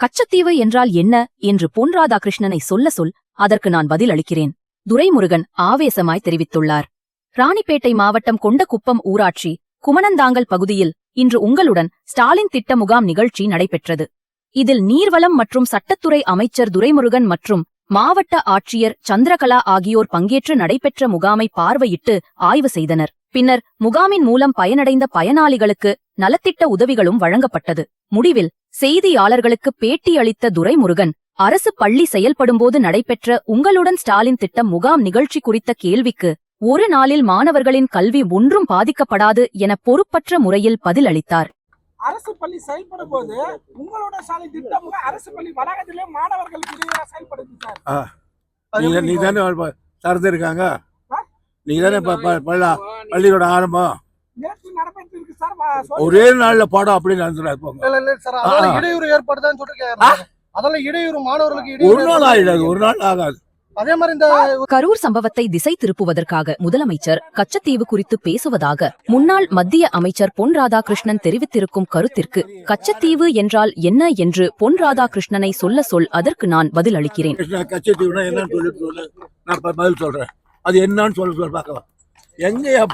கச்சத்தீவு என்றால் என்ன என்று பொன் ராதாகிருஷ்ணனை சொல் அதற்கு நான் பதில் அளிக்கிறேன். துரைமுருகன் ஆவேசமாய் தெரிவித்துள்ளார். ராணிப்பேட்டை மாவட்டம் கொண்டகுப்பம் ஊராட்சி குமணந்தாங்கல் பகுதியில் இன்று உங்களுடன் ஸ்டாலின் திட்ட முகாம் நிகழ்ச்சி நடைபெற்றது. இதில் நீர்வளம் மற்றும் சட்டத்துறை அமைச்சர் துரைமுருகன் மற்றும் மாவட்ட ஆட்சியர் சந்திரகலா ஆகியோர் பங்கேற்று நடைபெற்ற முகாமை பார்வையிட்டு ஆய்வு செய்தனர். பின்னர் முகாமின் மூலம் பயனடைந்த பயனாளிகளுக்கு நலத்திட்ட உதவிகளும் வழங்கப்பட்டது. முடிவில் செய்தியாளர்களுக்கு பேட்டி அளித்த துரைமுருகன், அரசு பள்ளி செயல்படும்போது நடைபெற்ற உங்களுடன் ஸ்டாலின் திட்டம் முகாம் நிகழ்ச்சி குறித்த கேள்விக்கு ஒரு நாளில் மாணவர்களின் கல்வி ஒன்றும் பாதிக்கப்படாது என பொறுப்பற்ற முறையில் பதில் அளித்தார். அரசு பள்ளி செயல்படும் போது உங்களுடன் ஸ்டாலின் திட்டம் அரசு பள்ளி வளாகத்திலே மாணவர்களுக்கு செயல்படுது சார். நீதானே சார்ந்திருக்காங்க, நீதானே பள்ளியோட ஆரம்பம். ஒரே நாள்ல பாடம் அப்படி நடந்துடும். இடையூறு ஏற்படுதான்னு சொல்லிட்டு அதெல்லாம் இடையூறு மாணவர்களுக்கு ஒரு நாள் ஆயிடாது, ஒரு நாள் ஆகாது. அதே மாதிரி இந்த கரூர் சம்பவத்தை திசை திருப்புவதற்காக முதலமைச்சர் கச்சத்தீவு குறித்து பேசுவதாக முன்னாள் மத்திய அமைச்சர் பொன் ராதாகிருஷ்ணன் தெரிவித்திருக்கும் கருத்திற்கு கச்சத்தீவு என்றால் என்ன என்று பொன் ராதாகிருஷ்ணனை சொல் அதற்கு நான் பதில் அளிக்கிறேன். கச்சத்தீவுனா என்னன்னு சொல்லு, நான் பதில் சொல்றேன். அது என்னன்னு சொல்ல பார்க்கலாம். எங்க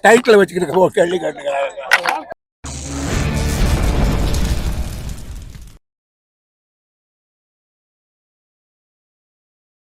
டைட்டில் வச்சுக்கிட்டு கேள்வி கேட்டுக்கிறாங்க.